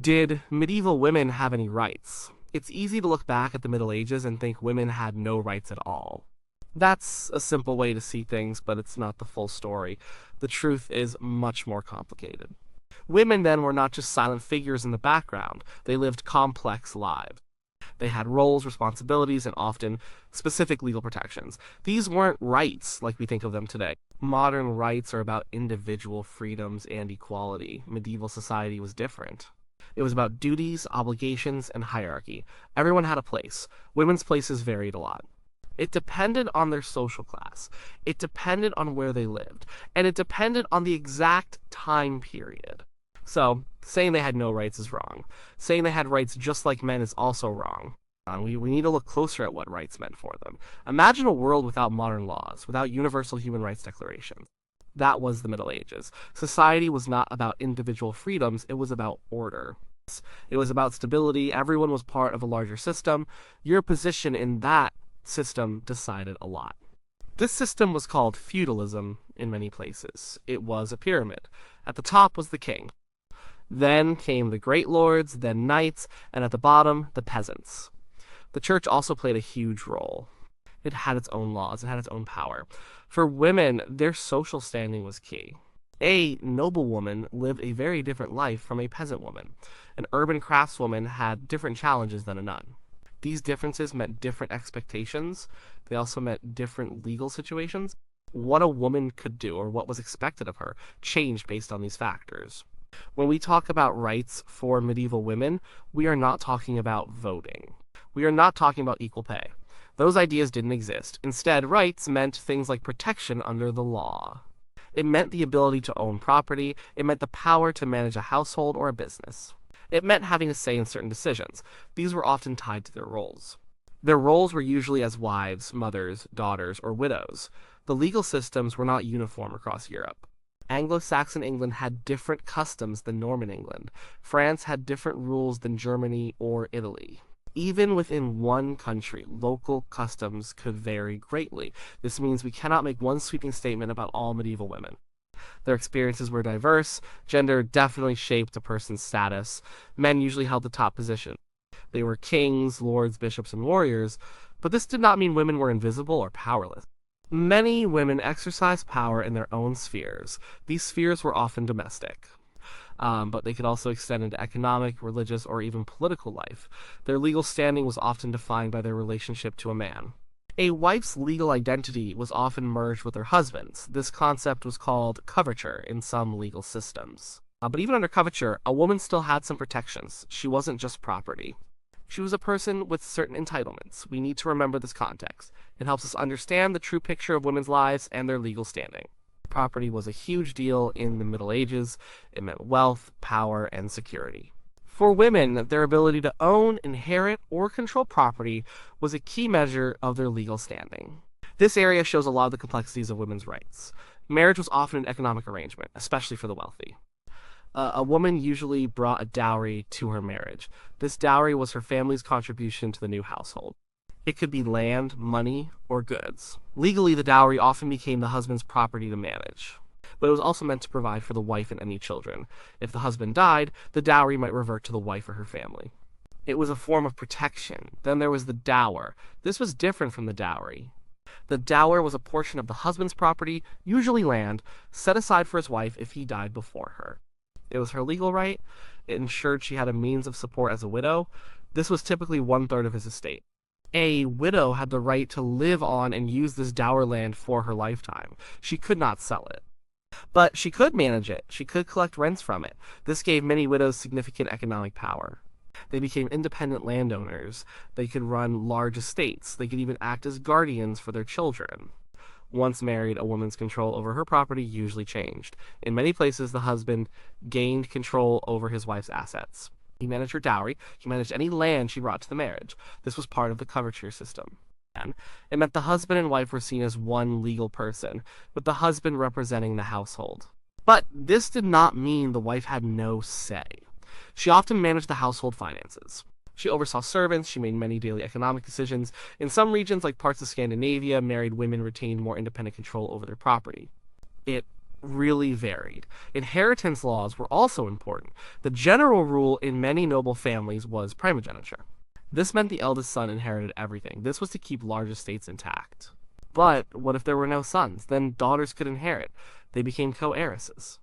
Did medieval women have any rights? It's easy to look back at the Middle Ages and think women had no rights at all. That's a simple way to see things, but it's not the full story. The truth is much more complicated. Women then were not just silent figures in the background, they lived complex lives. They had roles, responsibilities, and often specific legal protections. These weren't rights like we think of them today. Modern rights are about individual freedoms and equality. Medieval society was different. It was about duties, obligations, and hierarchy. Everyone had a place. Women's places varied a lot. It depended on their social class. It depended on where they lived. And it depended on the exact time period. So, saying they had no rights is wrong. Saying they had rights just like men is also wrong. We need to look closer at what rights meant for them. Imagine a world without modern laws, without universal human rights declarations. That was the Middle Ages. Society was not about individual freedoms, it was about order. It was about stability, everyone was part of a larger system. Your position in that system decided a lot. This system was called feudalism in many places. It was a pyramid. At the top was the king. Then came the great lords, then knights, and at the bottom, the peasants. The church also played a huge role. It had its own laws, it had its own power. For women, their social standing was key. A noblewoman lived a very different life from a peasant woman. An urban craftswoman had different challenges than a nun. These differences meant different expectations. They also meant different legal situations. What a woman could do, or what was expected of her, changed based on these factors. When we talk about rights for medieval women, we are not talking about voting. We are not talking about equal pay. Those ideas didn't exist. Instead, rights meant things like protection under the law. It meant the ability to own property. It meant the power to manage a household or a business. It meant having a say in certain decisions. These were often tied to their roles. Their roles were usually as wives, mothers, daughters, or widows. The legal systems were not uniform across Europe. Anglo-Saxon England had different customs than Norman England. France had different rules than Germany or Italy. Even within one country, local customs could vary greatly. This means we cannot make one sweeping statement about all medieval women. Their experiences were diverse. Gender definitely shaped a person's status. Men usually held the top position. They were kings, lords, bishops, and warriors, but this did not mean women were invisible or powerless. Many women exercised power in their own spheres. These spheres were often domestic. But they could also extend into economic, religious, or even political life. Their legal standing was often defined by their relationship to a man. A wife's legal identity was often merged with her husband's. This concept was called coverture in some legal systems. But even under coverture, a woman still had some protections. She wasn't just property. She was a person with certain entitlements. We need to remember this context. It helps us understand the true picture of women's lives and their legal standing. Property was a huge deal in the Middle Ages. It meant wealth, power, and security. For women, their ability to own, inherit, or control property was a key measure of their legal standing. This area shows a lot of the complexities of women's rights. Marriage was often an economic arrangement, especially for the wealthy. A woman usually brought a dowry to her marriage. This dowry was her family's contribution to the new household. It could be land, money, or goods. Legally, the dowry often became the husband's property to manage, but it was also meant to provide for the wife and any children. If the husband died, the dowry might revert to the wife or her family. It was a form of protection. Then there was the dower. This was different from the dowry. The dower was a portion of the husband's property, usually land, set aside for his wife if he died before her. It was her legal right. It ensured she had a means of support as a widow. This was typically 1/3 of his estate. A widow had the right to live on and use this dower land for her lifetime. She could not sell it. But she could manage it. She could collect rents from it. This gave many widows significant economic power. They became independent landowners. They could run large estates. They could even act as guardians for their children. Once married, a woman's control over her property usually changed. In many places, the husband gained control over his wife's assets. He managed her dowry. He managed any land she brought to the marriage. This was part of the coverture system. It meant the husband and wife were seen as one legal person, with the husband representing the household. But this did not mean the wife had no say. She often managed the household finances. She oversaw servants. She made many daily economic decisions. In some regions, like parts of Scandinavia, married women retained more independent control over their property. It really varied. Inheritance laws were also important. The general rule in many noble families was primogeniture. This meant the eldest son inherited everything. This was to keep large estates intact. But what if there were no sons? Then daughters could inherit. They became co-heiresses.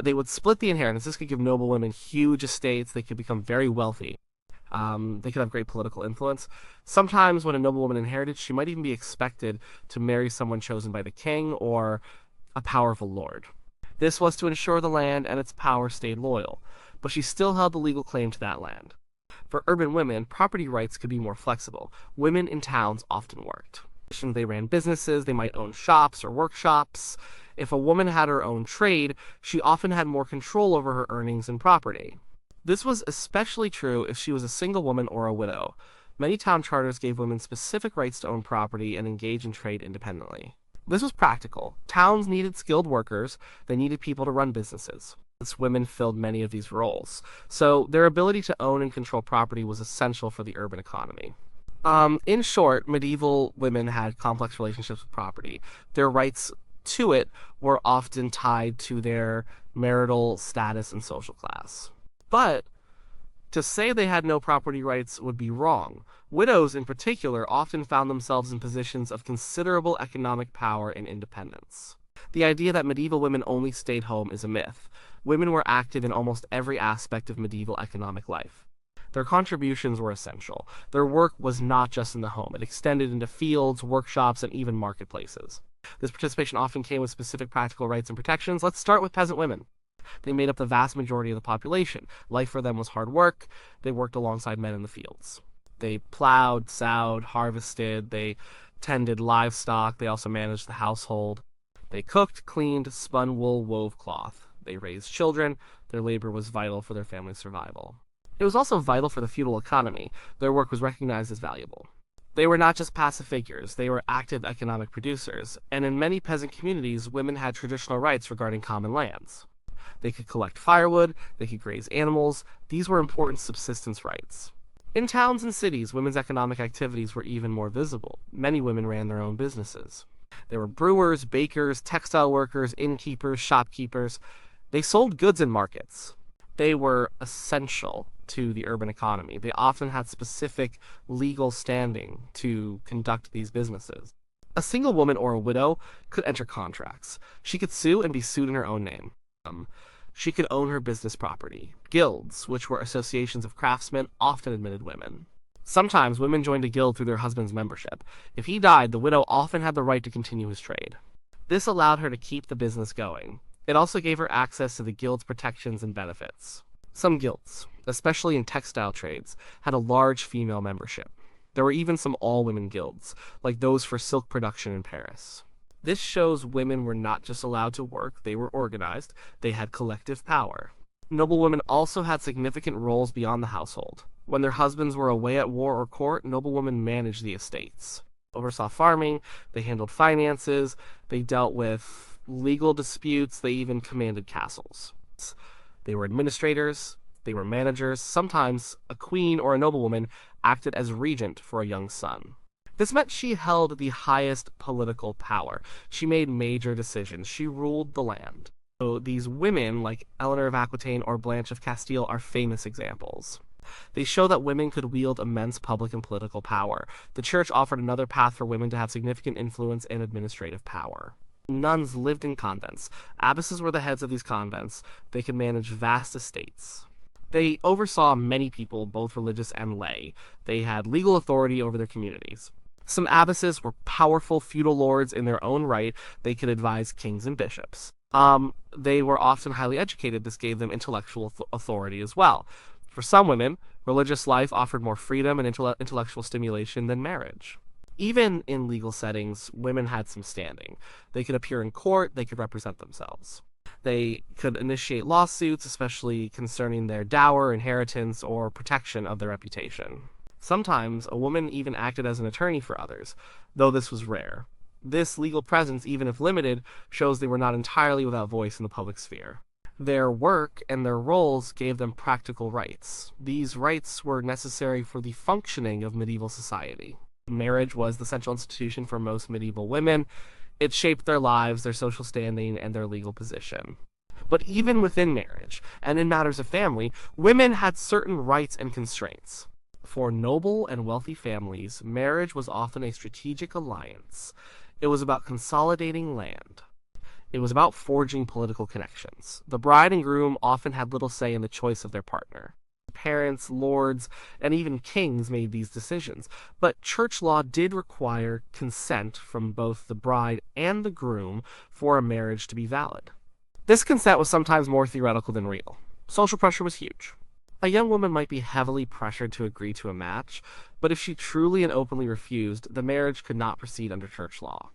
They would split the inheritance. This could give noble women huge estates. They could become very wealthy. They could have great political influence. Sometimes when a noblewoman inherited, she might even be expected to marry someone chosen by the king or a powerful lord. This was to ensure the land and its power stayed loyal, but she still held the legal claim to that land. For urban women, property rights could be more flexible. Women in towns often worked. They ran businesses, they might own shops or workshops. If a woman had her own trade, she often had more control over her earnings and property. This was especially true if she was a single woman or a widow. Many town charters gave women specific rights to own property and engage in trade independently. This was practical. Towns needed skilled workers. They needed people to run businesses. Women filled many of these roles, so their ability to own and control property was essential for the urban economy. In short, medieval women had complex relationships with property. Their rights to it were often tied to their marital status and social class. But to say they had no property rights would be wrong. Widows, in particular, often found themselves in positions of considerable economic power and independence. The idea that medieval women only stayed home is a myth. Women were active in almost every aspect of medieval economic life. Their contributions were essential. Their work was not just in the home. It extended into fields, workshops, and even marketplaces. This participation often came with specific practical rights and protections. Let's start with peasant women. They made up the vast majority of the population. Life for them was hard work. They worked alongside men in the fields. They plowed, sowed, harvested. They tended livestock. They also managed the household. They cooked, cleaned, spun wool, wove cloth. They raised children. Their labor was vital for their family's survival. It was also vital for the feudal economy. Their work was recognized as valuable. They were not just passive figures, they were active economic producers, and in many peasant communities, women had traditional rights regarding common lands. They could collect firewood, they could graze animals. These were important subsistence rights. In towns and cities, women's economic activities were even more visible. Many women ran their own businesses. There were brewers, bakers, textile workers, innkeepers, shopkeepers. They sold goods in markets. They were essential to the urban economy. They often had specific legal standing to conduct these businesses. A single woman or a widow could enter contracts. She could sue and be sued in her own name. She could own her business property. Guilds, which were associations of craftsmen, often admitted women. Sometimes women joined a guild through their husband's membership. If he died, the widow often had the right to continue his trade. This allowed her to keep the business going. It also gave her access to the guild's protections and benefits. Some guilds, especially in textile trades, had a large female membership. There were even some all-women guilds, like those for silk production in Paris. This shows women were not just allowed to work, they were organized, they had collective power. Noblewomen also had significant roles beyond the household. When their husbands were away at war or court, noblewomen managed the estates. Oversaw farming, they handled finances, they dealt with legal disputes, they even commanded castles. They were administrators, they were managers. Sometimes a queen or a noblewoman acted as regent for a young son. This meant she held the highest political power. She made major decisions. She ruled the land. So these women, like Eleanor of Aquitaine or Blanche of Castile, are famous examples. They show that women could wield immense public and political power. The church offered another path for women to have significant influence and administrative power. Nuns lived in convents. Abbesses were the heads of these convents. They could manage vast estates. They oversaw many people, both religious and lay. They had legal authority over their communities. Some abbesses were powerful feudal lords in their own right. They could advise kings and bishops. They were often highly educated. This gave them intellectual authority as well. For some women, religious life offered more freedom and intellectual stimulation than marriage. Even in legal settings, women had some standing. They could appear in court, they could represent themselves. They could initiate lawsuits, especially concerning their dower, inheritance, or protection of their reputation. Sometimes, a woman even acted as an attorney for others, though this was rare. This legal presence, even if limited, shows they were not entirely without voice in the public sphere. Their work and their roles gave them practical rights. These rights were necessary for the functioning of medieval society. Marriage was the central institution for most medieval women. It shaped their lives, their social standing, and their legal position. But even within marriage, and in matters of family, women had certain rights and constraints. For noble and wealthy families, marriage was often a strategic alliance. It was about consolidating land. It was about forging political connections. The bride and groom often had little say in the choice of their partner. Parents, lords, and even kings made these decisions, but church law did require consent from both the bride and the groom for a marriage to be valid. This consent was sometimes more theoretical than real. Social pressure was huge. A young woman might be heavily pressured to agree to a match, but if she truly and openly refused, the marriage could not proceed under church law.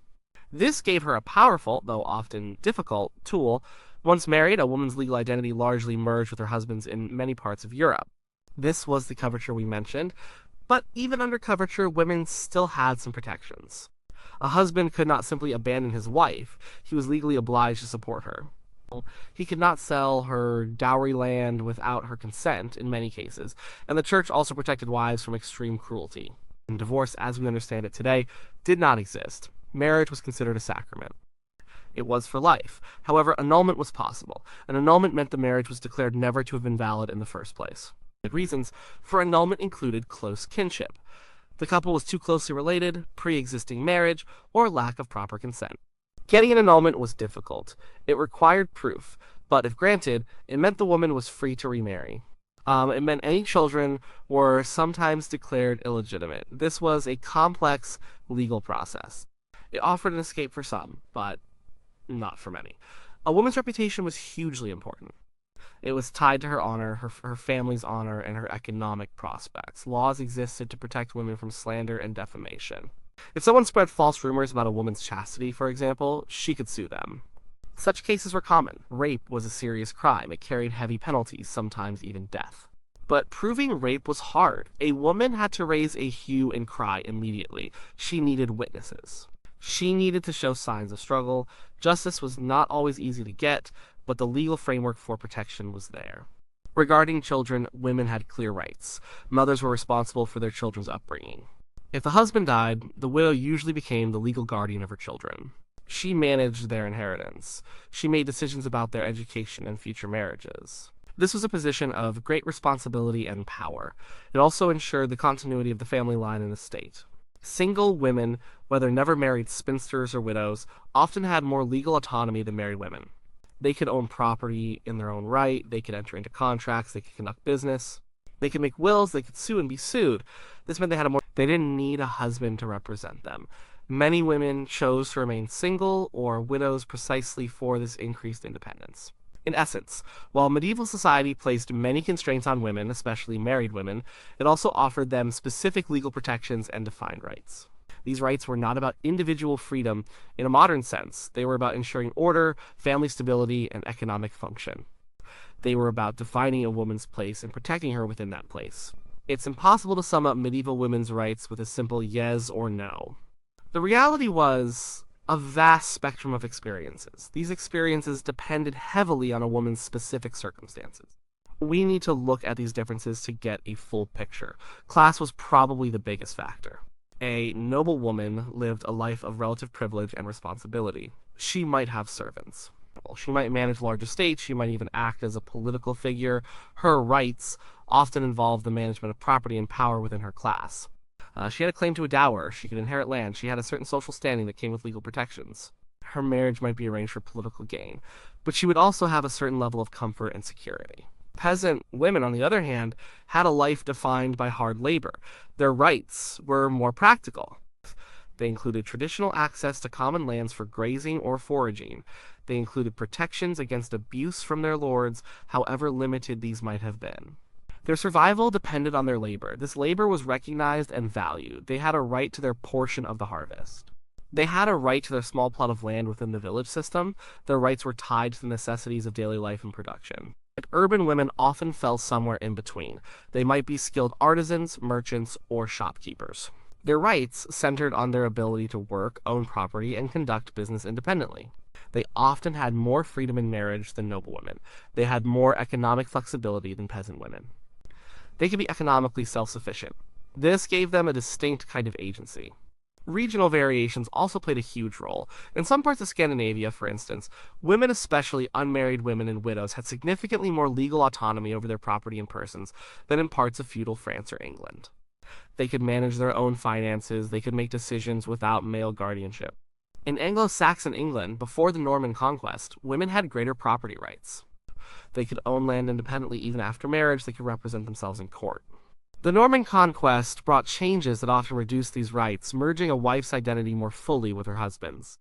This gave her a powerful, though often difficult, tool. Once married, a woman's legal identity largely merged with her husband's in many parts of Europe. This was the coverture we mentioned, but even under coverture, women still had some protections. A husband could not simply abandon his wife, he was legally obliged to support her. He could not sell her dowry land without her consent in many cases, and the church also protected wives from extreme cruelty. And divorce, as we understand it today, did not exist. Marriage was considered a sacrament. It was for life. However, annulment was possible. An annulment meant the marriage was declared never to have been valid in the first place. The reasons for annulment included close kinship. The couple was too closely related, pre-existing marriage, or lack of proper consent. Getting an annulment was difficult. It required proof, but if granted, it meant the woman was free to remarry. It meant any children were sometimes declared illegitimate. This was a complex legal process. It offered an escape for some, but not for many. A woman's reputation was hugely important. It was tied to her honor, her family's honor, and her economic prospects. Laws existed to protect women from slander and defamation. If someone spread false rumors about a woman's chastity, for example, she could sue them. Such cases were common. Rape was a serious crime. It carried heavy penalties, sometimes even death. But proving rape was hard. A woman had to raise a hue and cry immediately. She needed witnesses. She needed to show signs of struggle. Justice was not always easy to get, but the legal framework for protection was there. Regarding children, women had clear rights. Mothers were responsible for their children's upbringing. If the husband died, the widow usually became the legal guardian of her children. She managed their inheritance. She made decisions about their education and future marriages. This was a position of great responsibility and power. It also ensured the continuity of the family line and estate. Single women, whether never married spinsters or widows, often had more legal autonomy than married women. They could own property in their own right, they could enter into contracts, they could conduct business, they could make wills, they could sue and be sued. This meant they didn't need a husband to represent them. Many women chose to remain single or widows precisely for this increased independence. In essence, while medieval society placed many constraints on women, especially married women, it also offered them specific legal protections and defined rights. These rights were not about individual freedom in a modern sense. They were about ensuring order, family stability, and economic function. They were about defining a woman's place and protecting her within that place. It's impossible to sum up medieval women's rights with a simple yes or no. The reality was a vast spectrum of experiences. These experiences depended heavily on a woman's specific circumstances. We need to look at these differences to get a full picture. Class was probably the biggest factor. A noblewoman lived a life of relative privilege and responsibility. She might have servants. She might manage large estates. She might even act as a political figure. Her rights often involved the management of property and power within her class. She had a claim to a dower. She could inherit land. She had a certain social standing that came with legal protections. Her marriage might be arranged for political gain, but she would also have a certain level of comfort and security. Peasant women, on the other hand, had a life defined by hard labor. Their rights were more practical. They included traditional access to common lands for grazing or foraging. They included protections against abuse from their lords, however limited these might have been. Their survival depended on their labor. This labor was recognized and valued. They had a right to their portion of the harvest. They had a right to their small plot of land within the village system. Their rights were tied to the necessities of daily life and production. Urban women often fell somewhere in between. They might be skilled artisans, merchants, or shopkeepers. Their rights centered on their ability to work, own property, and conduct business independently. They often had more freedom in marriage than noblewomen. They had more economic flexibility than peasant women. They could be economically self-sufficient. This gave them a distinct kind of agency. Regional variations also played a huge role. In some parts of Scandinavia, for instance, women, especially unmarried women and widows, had significantly more legal autonomy over their property and persons than in parts of feudal France or England. They could manage their own finances, they could make decisions without male guardianship. In Anglo-Saxon England, before the Norman conquest, women had greater property rights. They could own land independently even after marriage, they could represent themselves in court. The Norman conquest brought changes that often reduced these rights, merging a wife's identity more fully with her husband's.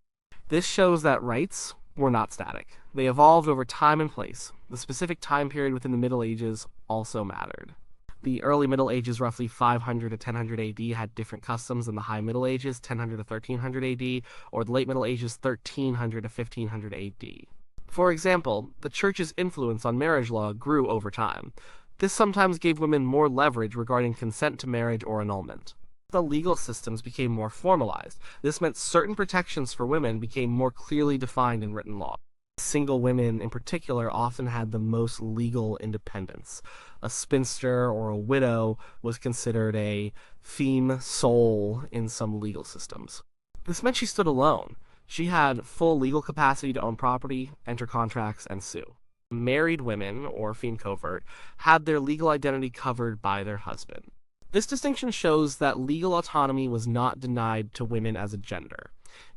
This shows that rights were not static. They evolved over time and place. The specific time period within the Middle Ages also mattered. The early Middle Ages, roughly 500 to 1000 AD, had different customs than the High Middle Ages, 1000 to 1300 AD, or the Late Middle Ages, 1300 to 1500 AD. For example, the Church's influence on marriage law grew over time. This sometimes gave women more leverage regarding consent to marriage or annulment. The legal systems became more formalized. This meant certain protections for women became more clearly defined in written law. Single women, in particular, often had the most legal independence. A spinster or a widow was considered a femme sole in some legal systems. This meant she stood alone. She had full legal capacity to own property, enter contracts, and sue. Married women, or femme covert, had their legal identity covered by their husband. This distinction shows that legal autonomy was not denied to women as a gender.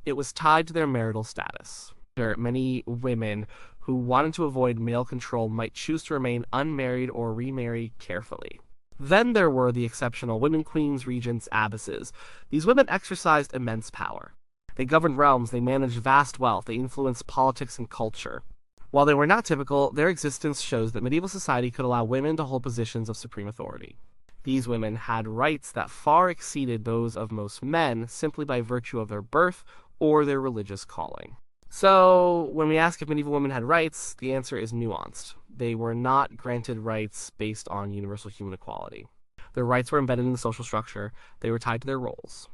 It was tied to their marital status. Many women who wanted to avoid male control might choose to remain unmarried or remarry carefully. Then there were the exceptional women queens, regents, abbesses. These women exercised immense power. They governed realms, they managed vast wealth, they influenced politics and culture. While they were not typical, their existence shows that medieval society could allow women to hold positions of supreme authority. These women had rights that far exceeded those of most men simply by virtue of their birth or their religious calling. So, when we ask if medieval women had rights, the answer is nuanced. They were not granted rights based on universal human equality. Their rights were embedded in the social structure, they were tied to their roles.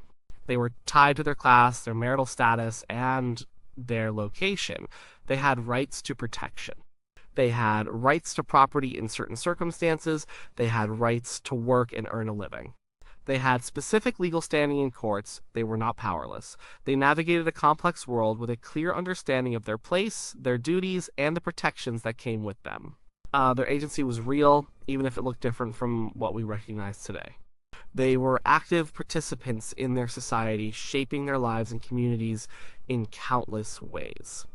They were tied to their class, their marital status, and their location. They had rights to protection. They had rights to property in certain circumstances. They had rights to work and earn a living. They had specific legal standing in courts. They were not powerless. They navigated a complex world with a clear understanding of their place, their duties, and the protections that came with them. Their agency was real, even if it looked different from what we recognize today. They were active participants in their society, shaping their lives and communities in countless ways.